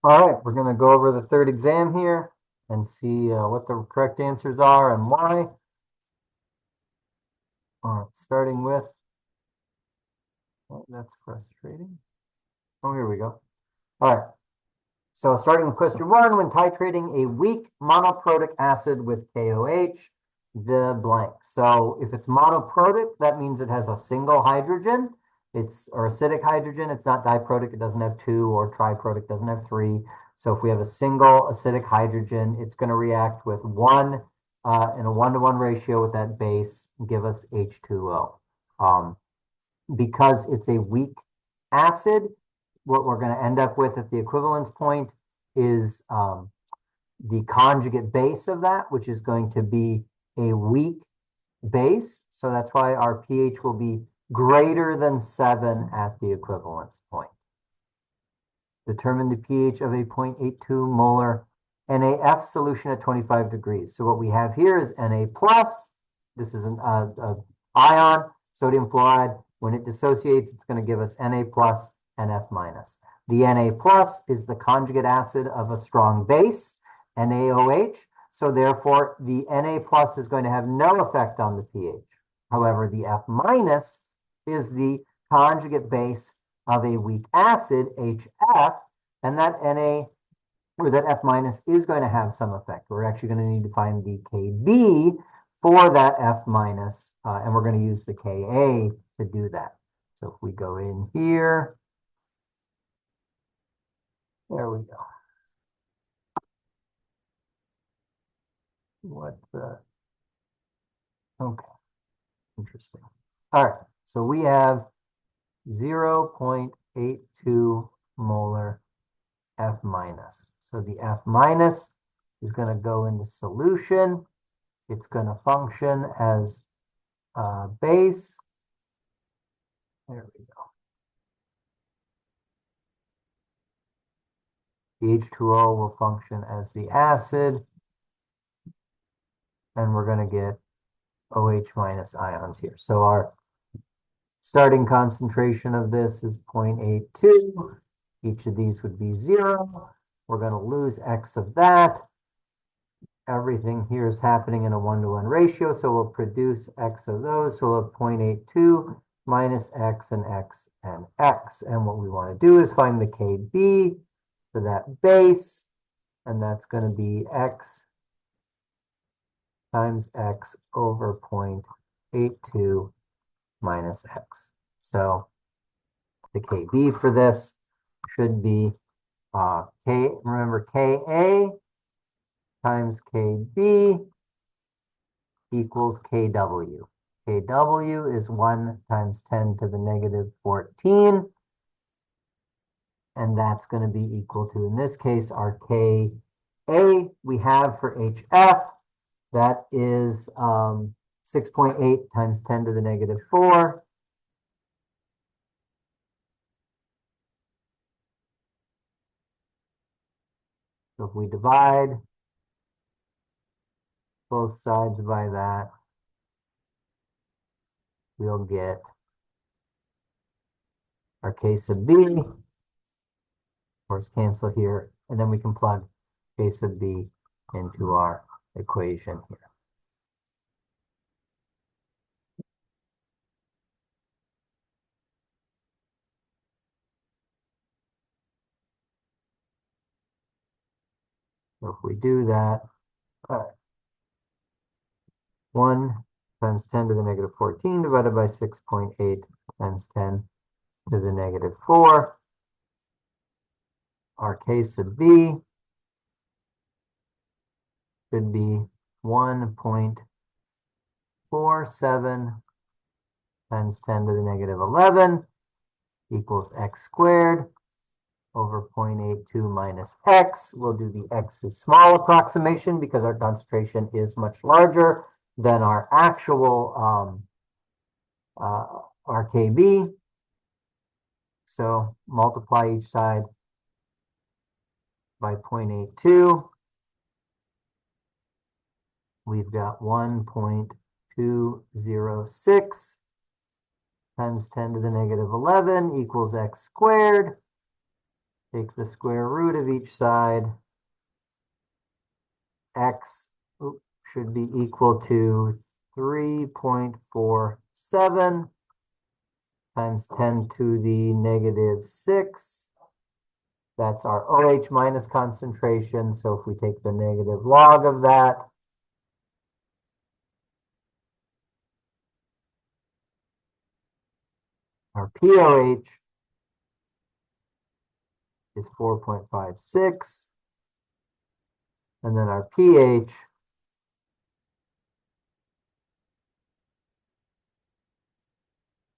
All right, we're going to go over the third exam here and see what the correct answers are and why. All right, starting with, oh, that's frustrating. Oh, here we go. All right, so starting with question one, when titrating a weak monoprotic acid with KOH, the blank. So if it's monoprotic, that means it has a single hydrogen. Or acidic hydrogen. It's not diprotic. It doesn't have two, or triprotic doesn't have three. So if we have a single acidic hydrogen, it's going to react with one in a 1-to-1 ratio with that base and give us H2O. Because it's a weak acid, what we're going to end up with at the equivalence point is the conjugate base of that, which is going to be a weak base. So that's why our pH will be greater than 7 at the equivalence point. Determine the pH of a 0.82 molar NaF solution at 25 degrees. So what we have here is Na plus. This is an ion, sodium fluoride. When it dissociates, it's going to give us Na plus, NF minus. The Na plus is the conjugate acid of a strong base, NaOH. So therefore, the Na plus is going to have no effect on the pH. However, the F minus is the conjugate base of a weak acid, HF, and that Na or that F minus is going to have some effect. We're actually going to need to find the Kb for that F minus, and we're going to use the Ka to do that. So if we go in here, there we go. What the? Okay, interesting. All right, so we have 0.82 molar F minus. So the F minus is going to go in the solution. It's going to function as a base. There we go. The H2O will function as the acid. And we're going to get OH minus ions here. So our starting concentration of this is 0.82. Each of these would be 0. We're going to lose X of that. Everything here is happening in a 1-to-1 ratio, so we'll produce X of those. So we'll have 0.82 minus X and X and X. And what we want to do is find the Kb for that base, and that's going to be X times X over 0.82 minus X. So the Kb for this should be remember Ka times Kb equals Kw. Kw is 1 times 10 to the negative 14. And that's going to be equal to, in this case, our Ka we have for HF. That is 6.8 times 10 to the negative 4. So if we divide both sides by that, we'll get our K sub B. Of course, cancel here. And then we can plug K sub B into our equation here. So if we do that, all right, 1 times 10 to the negative 14 divided by 6.8 times 10 to the negative 4. Our K sub B should be 1.47 times 10 to the negative 11 equals X squared over 0.82 minus X. We'll do the X's small approximation because our concentration is much larger than our actual RKB. So multiply each side by 0.82. We've got 1.206 times 10 to the negative 11 equals X squared. take the square root of each side. X should be equal to 3.47 times 10 to the negative 6. That's our OH minus concentration. So if we take the negative log of that, our POH is 4.56. And then our pH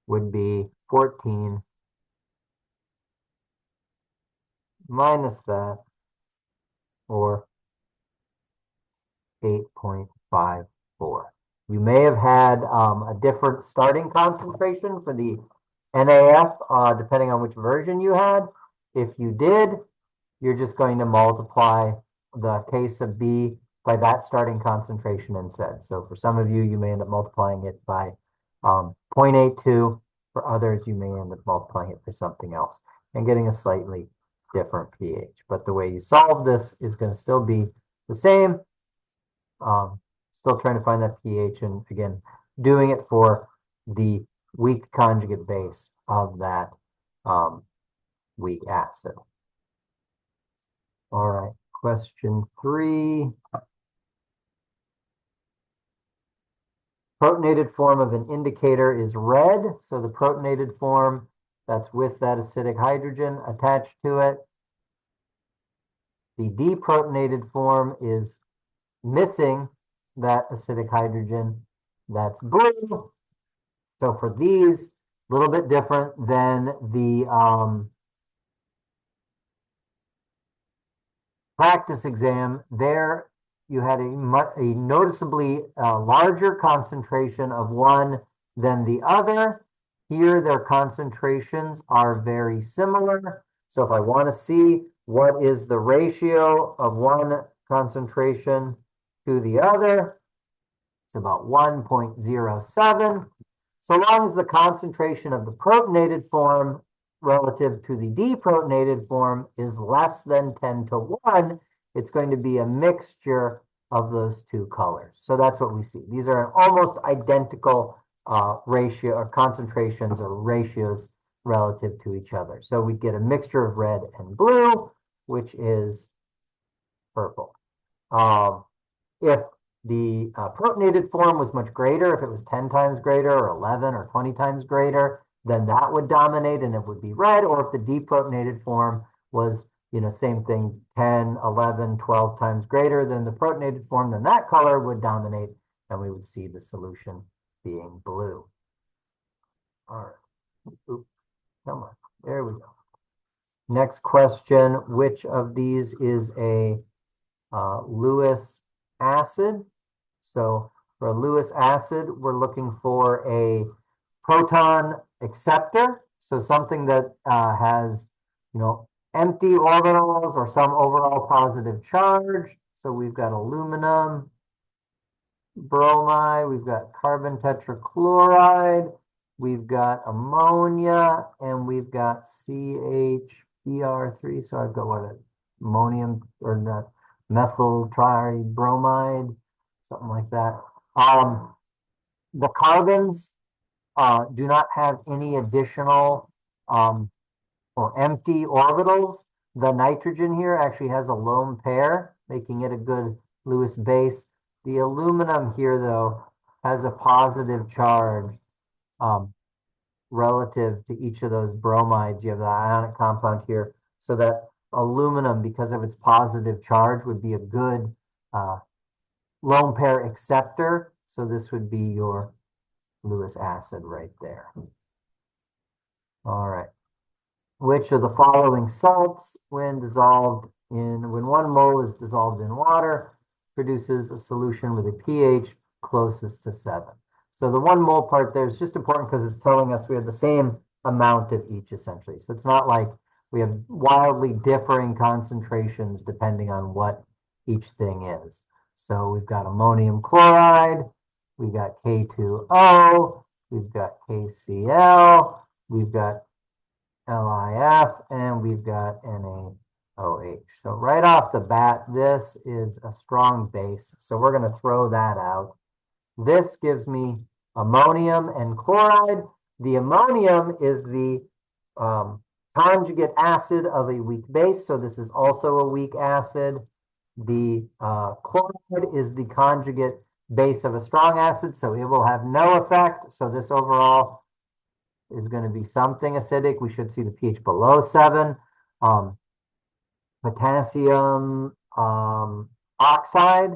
would be 14 minus that, or 8.54. You may have had a different starting concentration for the NaF, depending on which version you had. If you did, you're just going to multiply the K sub B by that starting concentration instead. So for some of you, you may end up multiplying it by 0.82. For others, you may end up multiplying it by something else and getting a slightly different pH. But the way you solve this is going to still be the same. Still trying to find that pH, and again, doing it for the weak conjugate base of that weak acid. All right, question 3. Protonated form of an indicator is red. So the protonated form, that's with that acidic hydrogen attached to it. The deprotonated form is missing that acidic hydrogen, that's blue. So for these, a little bit different than the practice exam. There you had a noticeably larger concentration of one than the other. Here their concentrations are very similar. So if I want to see what is the ratio of one concentration to the other, it's about 1.07. So long as the concentration of the protonated form relative to the deprotonated form is less than 10 to 1, it's going to be a mixture of those two colors. So that's what we see. These are almost identical ratio or concentrations or ratios relative to each other. So we get a mixture of red and blue, which is purple. If the protonated form was much greater, if it was 10 times greater or 11 or 20 times greater, then that would dominate and it would be red. Or if the deprotonated form was, same thing, 10, 11, 12 times greater than the protonated form, then that color would dominate and we would see the solution being blue. All right. Oops. Come on. There we go. Next question, which of these is a Lewis acid? So for a Lewis acid, we're looking for a proton acceptor. So something that has, empty orbitals or some overall positive charge. So we've got aluminum, bromide, we've got carbon tetrachloride, we've got ammonia, and we've got CHBr3. So I've got what, ammonium or not, methyl tribromide, something like that. The carbons do not have any additional or empty orbitals. The nitrogen here actually has a lone pair, making it a good Lewis base. The aluminum here, though, has a positive charge relative to each of those bromides. You have the ionic compound here. So that aluminum, because of its positive charge, would be a good lone pair acceptor. So this would be your Lewis acid right there. All right. Which of the following salts, when 1 mole is dissolved in water, produces a solution with a pH closest to 7? So the 1 mole part there is just important because it's telling us we have the same amount of each essentially. So it's not like we have wildly differing concentrations depending on what each thing is. So we've got ammonium chloride, we've got K2O, we've got KCl, we've got LIF, and we've got NaOH. So right off the bat, this is a strong base. So we're going to throw that out. This gives me ammonium and chloride. The ammonium is the conjugate acid of a weak base, so this is also a weak acid. The chloride is the conjugate base of a strong acid, so it will have no effect. So this overall is going to be something acidic. We should see the pH below 7. Potassium oxide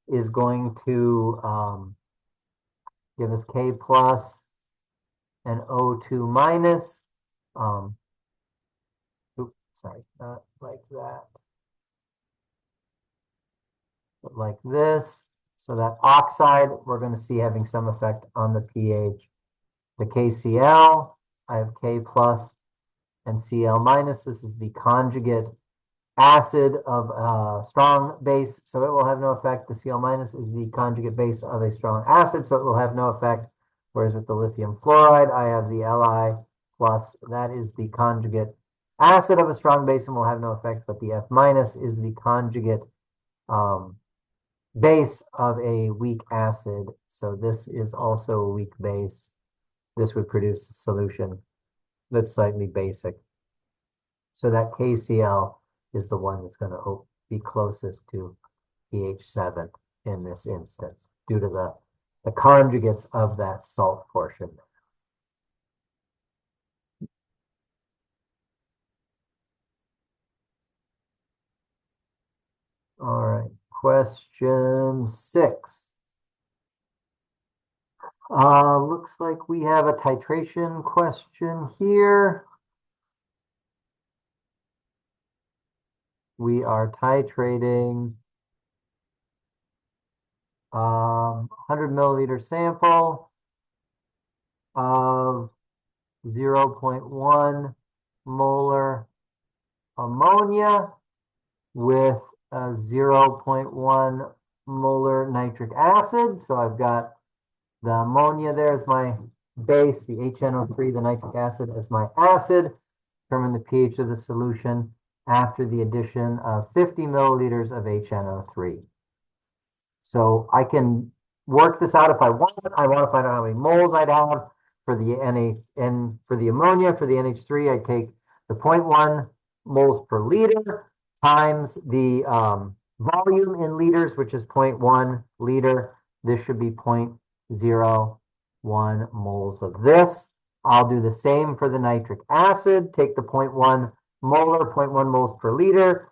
is going to give us K plus and O2 minus. Oops, sorry, not like that. But like this. So that oxide, we're going to see having some effect on the pH. The KCl, I have K plus and Cl minus. This is the conjugate acid of a strong base, so it will have no effect. The Cl minus is the conjugate base of a strong acid, so it will have no effect. Whereas with the lithium fluoride, I have the Li plus, that is the conjugate acid of a strong base and will have no effect, but the F minus is the conjugate base of a weak acid. So this is also a weak base. This would produce a solution that's slightly basic. So that KCl is the one that's going to be closest to pH 7 in this instance, due to the conjugates of that salt portion. All right, question 6. Looks like we have a titration question here. We are titrating 100 milliliter sample of 0.1 molar ammonia with a 0.1 molar nitric acid. So I've got the ammonia there as my base, the HNO3, the nitric acid as my acid. Determine the pH of the solution after the addition of 50 milliliters of HNO3. So I can work this out if I want. I want to find out how many moles I'd have for the for the ammonia. For the NH3, I take the 0.1 moles per liter times the volume in liters, which is 0.1 liter. This should be 0.01 moles of this. I'll do the same for the nitric acid. Take the 0.1 molar, 0.1 moles per liter,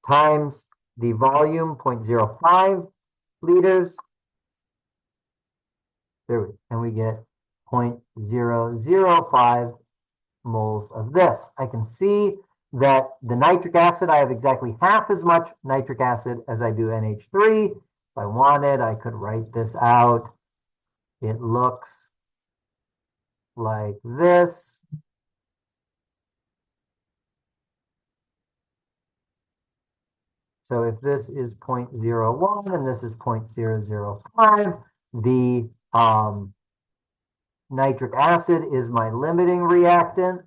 times the volume, 0.05 liters. There we go. And we get 0.005 moles of this. I can see that the nitric acid, I have exactly half as much nitric acid as I do NH3. If I wanted, I could write this out. It looks like this. So if this is 0.01 and this is 0.005, the nitric acid is my limiting reactant.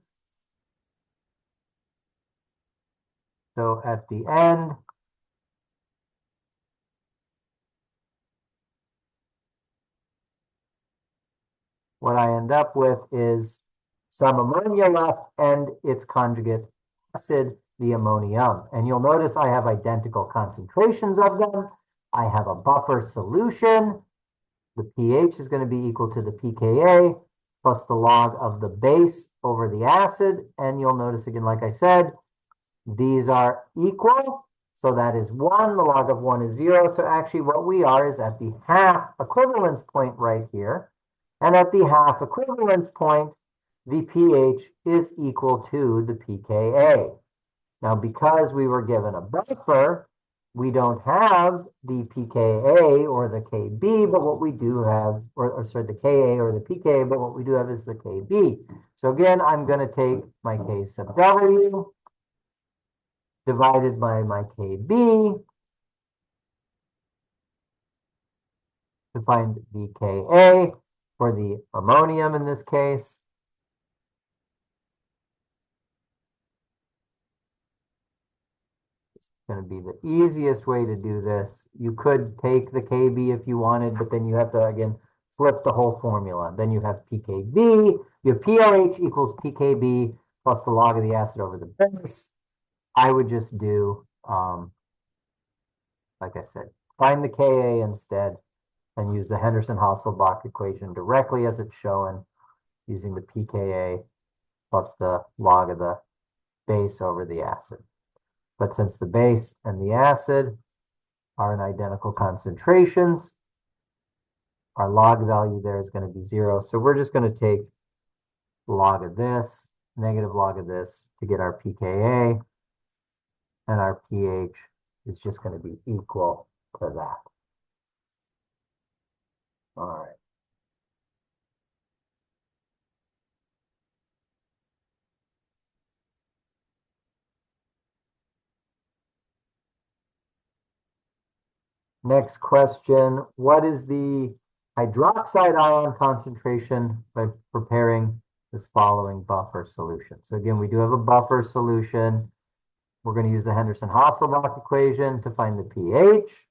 So at the end, what I end up with is some ammonia left and its conjugate acid, the ammonium. And you'll notice I have identical concentrations of them. I have a buffer solution. The pH is going to be equal to the pKa plus the log of the base over the acid. And you'll notice again, like I said, these are equal. So that is 1. The log of 1 is 0. So actually what we are is at the half equivalence point right here. And at the half equivalence point, the pH is equal to the pKa. Now, because we were given a buffer, we don't have the pKa or the Kb, but what we do have, or sorry, the Ka or the pKa, but what we do have is the Kb. So again, I'm going to take my K sub W divided by my Kb to find the Ka for the ammonium in this case. It's going to be the easiest way to do this. You could take the KB if you wanted, but then you have to, again, flip the whole formula. Then you have PKB, you have POH equals PKB plus the log of the acid over the base. I would just do, like I said, find the Ka instead and use the Henderson-Hasselbalch equation directly as it's shown using the pKa plus the log of the base over the acid. But since the base and the acid are in identical concentrations, our log value there is going to be 0. So we're just going to take log of this, negative log of this to get our pKa, and our pH is just going to be equal to that. All right. Next question, what is the hydroxide ion concentration by preparing this following buffer solution? So again, we do have a buffer solution. We're going to use the Henderson-Hasselbalch equation to find the pH.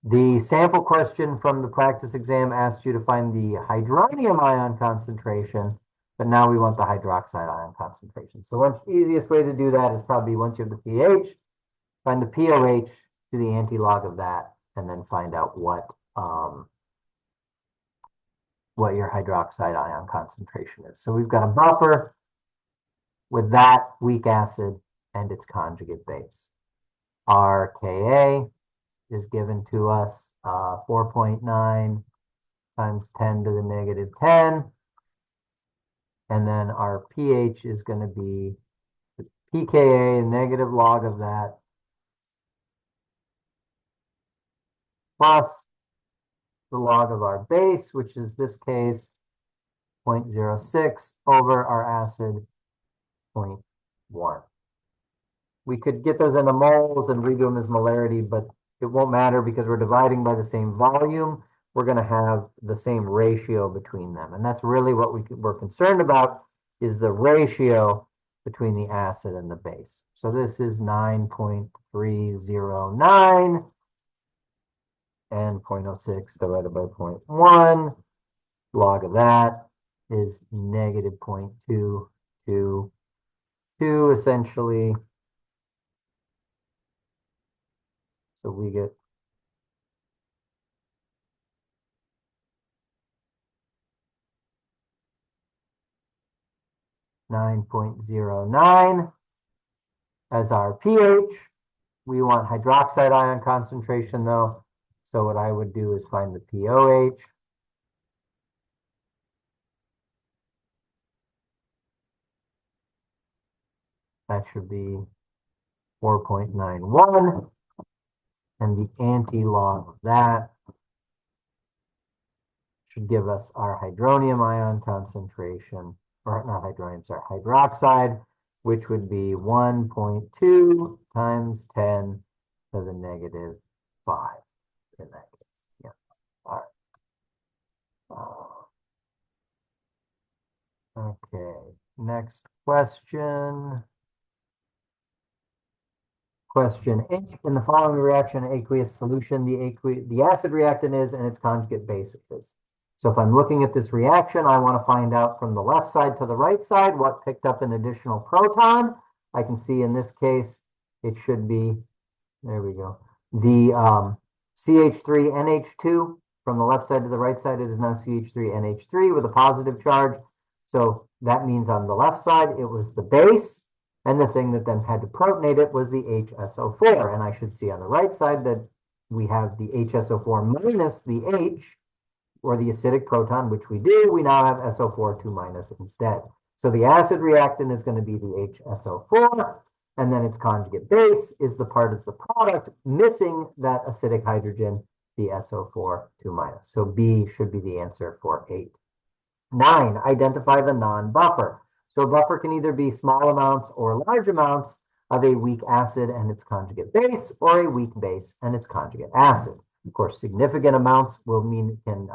The sample question from the practice exam asked you to find the hydronium ion concentration, but now we want the hydroxide ion concentration. So one easiest way to do that is probably once you have the pH, find the POH, do the anti-log of that, and then find out what your hydroxide ion concentration is. So we've got a buffer with that weak acid and its conjugate base. Our Ka is given to us 4.9 times 10 to the negative 10. And then our pH is going to be the pKa, negative log of that, plus the log of our base, which is this case 0.06 over our acid 0.1. We could get those into moles and redo them as molarity, but it won't matter because we're dividing by the same volume. We're going to have the same ratio between them. And that's really what we're concerned about, is the ratio between the acid and the base. So this is 9.309 and 0.06 divided by 0.1. Log of that is negative 0.222 essentially. So we get 9.09 as our pH. We want hydroxide ion concentration though. So what I would do is find the POH. That should be 4.91. And the anti-log of that should give us our hydronium ion concentration, or not hydronium, sorry, hydroxide, which would be 1.2 times 10 to the negative 5 in that case. Yeah. All right. Okay. Next question. Question 8. In the following reaction, aqueous solution, the acid reactant is and its conjugate base is. So if I'm looking at this reaction, I want to find out from the left side to the right side what picked up an additional proton. I can see in this case, it should be, there we go, the CH3NH2. From the left side to the right side, it is now CH3NH3 with a positive charge. So that means on the left side, it was the base. And the thing that then had to protonate it was the HSO4. And I should see on the right side that we have the HSO4 minus the H, or the acidic proton, which we do. We now have SO4 2 minus instead. So the acid reactant is going to be the HSO4, and then its conjugate base is the part of the product missing that acidic hydrogen, the SO4 2 minus. So B should be the answer for 8. 9, identify the non-buffer. So a buffer can either be small amounts or large amounts of a weak acid and its conjugate base, or a weak base and its conjugate acid. Of course, significant amounts will mean it can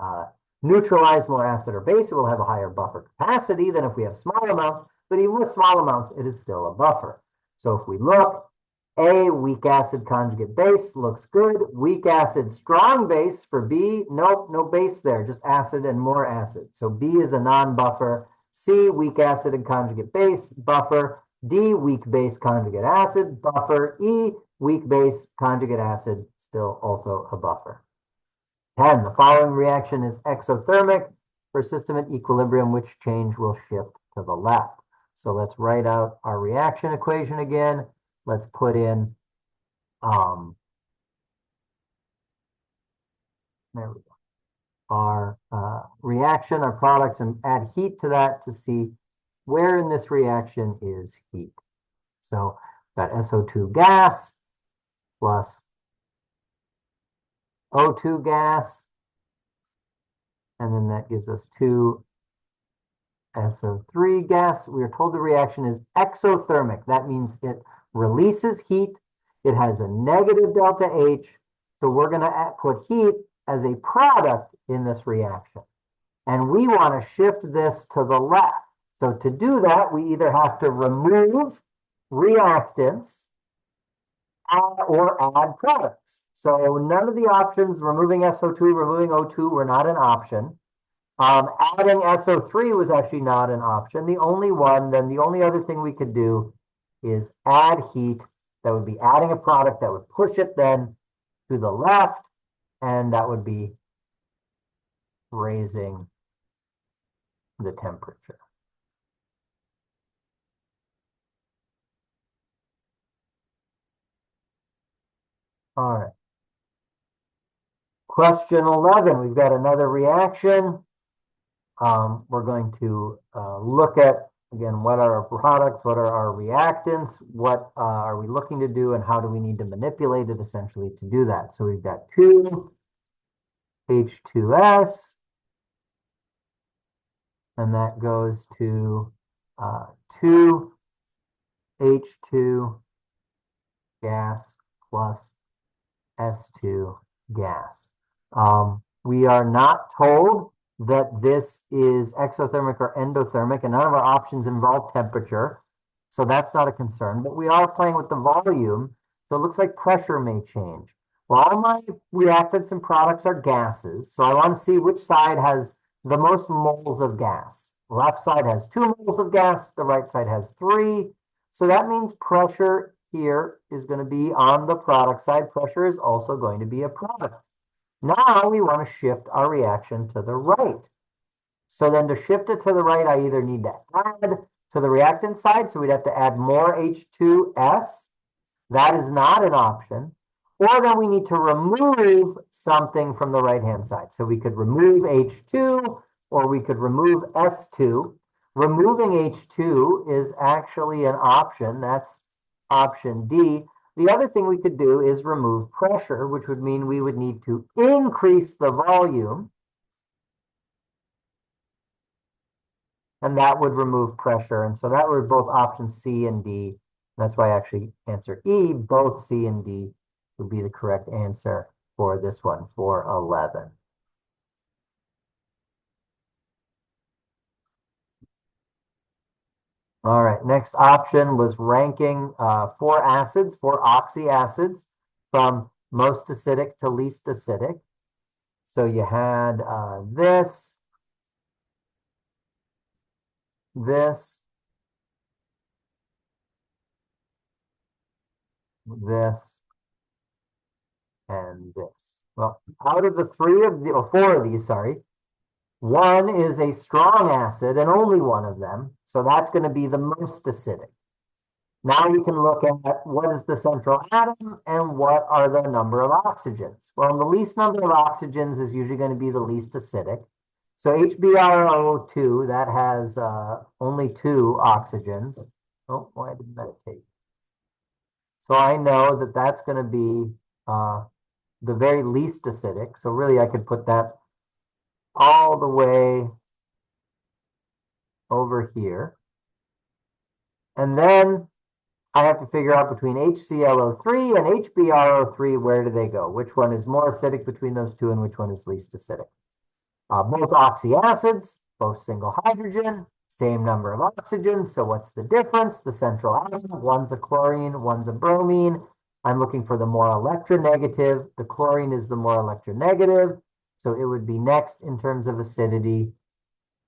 neutralize more acid or base. It will have a higher buffer capacity than if we have small amounts, but even with small amounts, it is still a buffer. So if we look, A, weak acid conjugate base, looks good. Weak acid strong base for B, nope, no base there, just acid and more acid. So B is a non-buffer. C, weak acid and conjugate base, buffer. D, weak base conjugate acid, buffer. E, weak base conjugate acid, still also a buffer. 10, the following reaction is exothermic for system at equilibrium, which change will shift to the left. So let's write out our reaction equation again. Let's put in, there we go, our reaction, our products, and add heat to that to see where in this reaction is heat. So got SO2 gas plus O2 gas, and then that gives us 2 SO3 gas. We are told the reaction is exothermic. That means it releases heat. It has a negative delta H. So we're going to put heat as a product in this reaction. And we want to shift this to the left. So to do that, we either have to remove reactants or add products. So none of the options, removing SO2, removing O2, were not an option. Adding SO3 was actually not an option. The only other thing we could do is add heat. That would be adding a product that would push it then to the left, and that would be raising the temperature. All right. Question 11, we've got another reaction. We're going to look at, again, what are our products, what are our reactants, what are we looking to do, and how do we need to manipulate it essentially to do that. So we've got 2 H2S, and that goes to 2 H2 gas plus S2 gas. We are not told that this is exothermic or endothermic, and none of our options involve temperature, so that's not a concern. But we are playing with the volume, so it looks like pressure may change. Well, all my reactants and products are gases, so I want to see which side has the most moles of gas. The left side has 2 moles of gas, the right side has 3. So that means pressure here is going to be on the product side. Pressure is also going to be a product. Now we want to shift our reaction to the right. So then to shift it to the right, I either need to add to the reactant side, so we'd have to add more H2S. That is not an option. Or then we need to remove something from the right-hand side. So we could remove H2, or we could remove S2. Removing H2 is actually an option. That's option D. The other thing we could do is remove pressure, which would mean we would need to increase the volume. And that would remove pressure. And so that were both options C and D. That's why I actually answer E. Both C and D would be the correct answer for this one, for 11. All right, next option was ranking 4 acids, 4 oxyacids from most acidic to least acidic. So you had this, this, and this. Well, out of the 4 of these, sorry, one is a strong acid and only one of them. So that's going to be the most acidic. Now we can look at what is the central atom and what are the number of oxygens. Well, the least number of oxygens is usually going to be the least acidic. So HBrO2, that has only 2 oxygens. Oh, why didn't that take? So I know that that's going to be the very least acidic. So really I could put that all the way over here. And then I have to figure out between HClO3 and HBrO3, where do they go? Which one is more acidic between those two and which one is least acidic? Both oxyacids, both single hydrogen, same number of oxygens. So what's the difference? The central atom, one's a chlorine, one's a bromine. I'm looking for the more electronegative. The chlorine is the more electronegative. So it would be next in terms of acidity.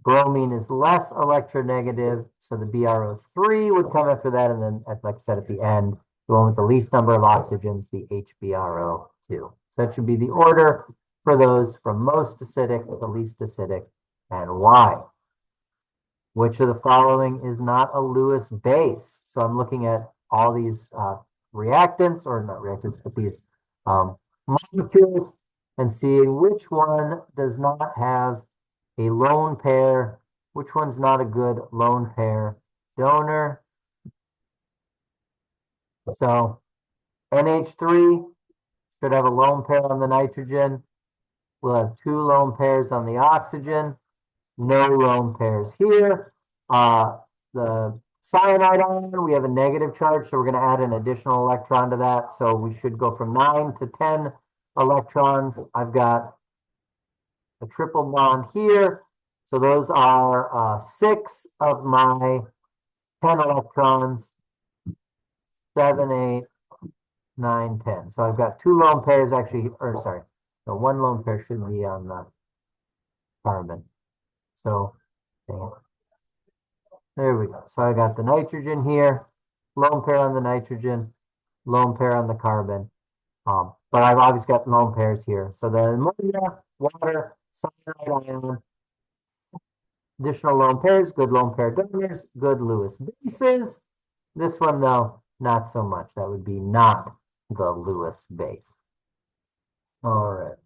Bromine is less electronegative. So the BrO3 would come after that. And then, like I said, at the end, the one with the least number of oxygens, the HBrO2. So that should be the order for those from most acidic to least acidic, and why. Which of the following is not a Lewis base? So I'm looking at all these reactants, or not reactants, but these molecules, and seeing which one does not have a lone pair, which one's not a good lone pair donor. So NH3 should have a lone pair on the nitrogen. We'll have 2 lone pairs on the oxygen. No lone pairs here. The cyanide ion, we have a negative charge, so we're going to add an additional electron to that. So we should go from 9 to 10 electrons. I've got a triple bond here. So those are 6 of my 10 electrons. 7, 8, 9, 10. So I've got 2 lone pairs actually, or sorry, no, 1 lone pair should be on the carbon. So there we go. So I got the nitrogen here, lone pair on the nitrogen, lone pair on the carbon. But I've obviously got lone pairs here. So the ammonia, water, cyanide ion, additional lone pairs, good lone pair donors, good Lewis bases. This one, though, not so much. That would be not the Lewis base. All right.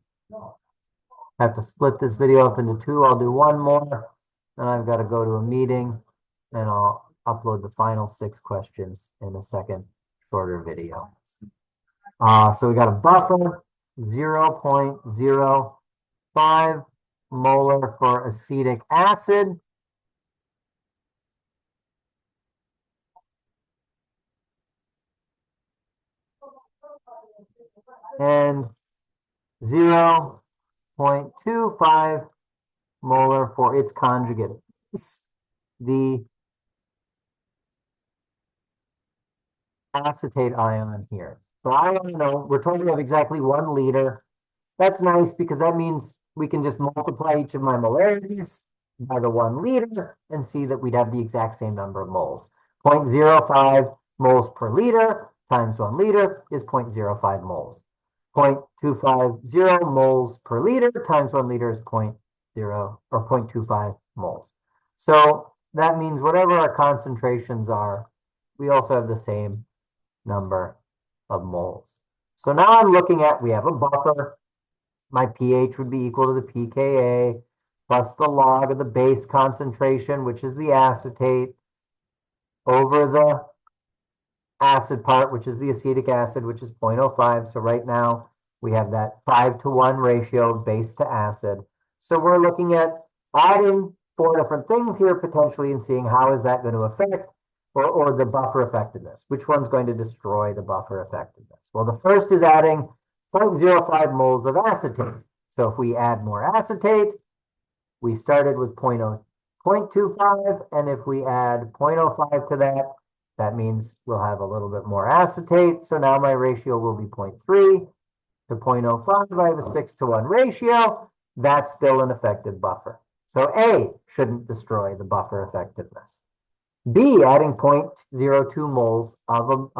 I have to split this video up into 2. I'll do one more, then I've got to go to a meeting, and I'll upload the final 6 questions in a second shorter video. So we got a buffer, 0.05 molar for acetic acid. And 0.25 molar for its conjugate, the acetate ion here. So I don't know, we're told we have exactly 1 liter. That's nice because that means we can just multiply each of my molarities by the 1 liter and see that we'd have the exact same number of moles. 0.05 moles per liter times 1 liter is 0.05 moles. 0.250 moles per liter times 1 liter is 0.25 moles. So that means whatever our concentrations are, we also have the same number of moles. So now I'm looking at, we have a buffer. My pH would be equal to the pKa plus the log of the base concentration, which is the acetate, over the acid part, which is the acetic acid, which is 0.05. So right now we have that 5-to-1 ratio of base to acid. So we're looking at adding 4 different things here potentially and seeing how is that going to affect or the buffer effectiveness. Which one's going to destroy the buffer effectiveness? Well, the first is adding 0.05 moles of acetate. So if we add more acetate, we started with 0.25, and if we add 0.05 to that, that means we'll have a little bit more acetate. So now my ratio will be 0.3 to 0.05. I have a 6-to-1 ratio. That's still an effective buffer. So A shouldn't destroy the buffer effectiveness. B, adding 0.02 moles of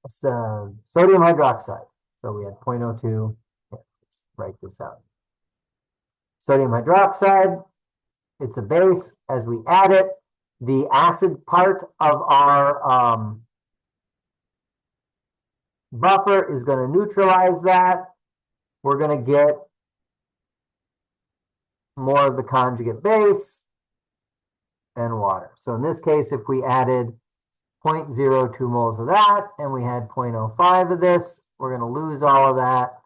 sodium hydroxide. So we had 0.02. Let's write this out. Sodium hydroxide, it's a base. As we add it, the acid part of our buffer is going to neutralize that. We're going to get more of the conjugate base and water. So in this case, if we added 0.02 moles of that and we had 0.05 of this, we're going to lose all of that.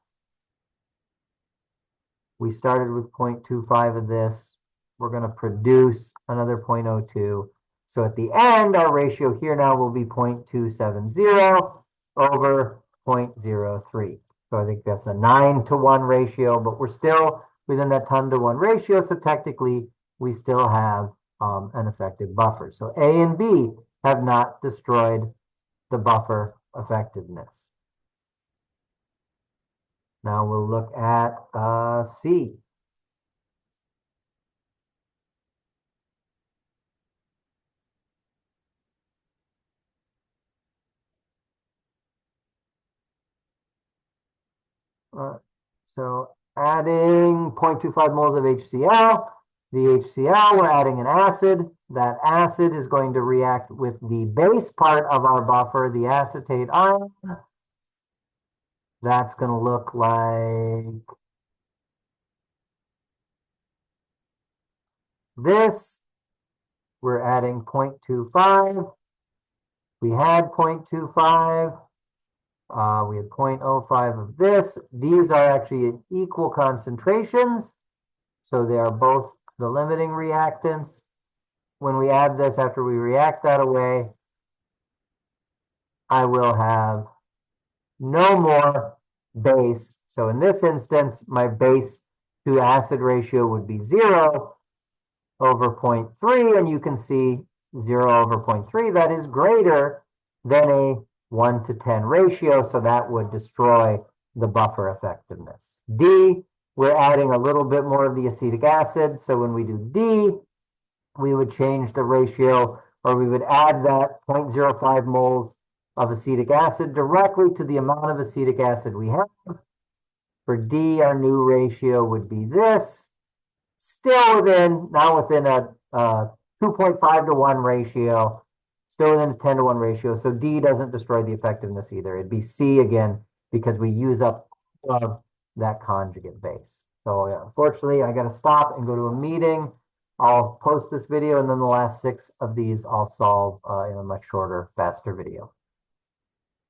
We started with 0.25 of this. We're going to produce another 0.02. So at the end, our ratio here now will be 0.270 over 0.03. So I think that's a 9-to-1 ratio, but we're still within that 10-to-1 ratio. So technically, we still have an effective buffer. So A and B have not destroyed the buffer effectiveness. Now we'll look at C. So adding 0.25 moles of HCl. The HCl, we're adding an acid. That acid is going to react with the base part of our buffer, the acetate ion. That's going to look like this. We're adding 0.25. We had 0.25. We had 0.05 of this. These are actually in equal concentrations. So they are both the limiting reactants. When we add this, after we react that away, I will have no more base. So in this instance, my base to acid ratio would be 0 over 0.3. And you can see 0 over 0.3, that is greater than a 1 to 10 ratio. So that would destroy the buffer effectiveness. D, we're adding a little bit more of the acetic acid. So when we do D, we would change the ratio, or we would add that 0.05 moles of acetic acid directly to the amount of acetic acid we have. For D, our new ratio would be this. Still within, now within a 2.5 to 1 ratio, still within a 10 to 1 ratio. So D doesn't destroy the effectiveness either. It'd be C again, because we use up that conjugate base. So yeah, unfortunately, I got to stop and go to a meeting. I'll post this video, and then the last 6 of these I'll solve in a much shorter, faster video.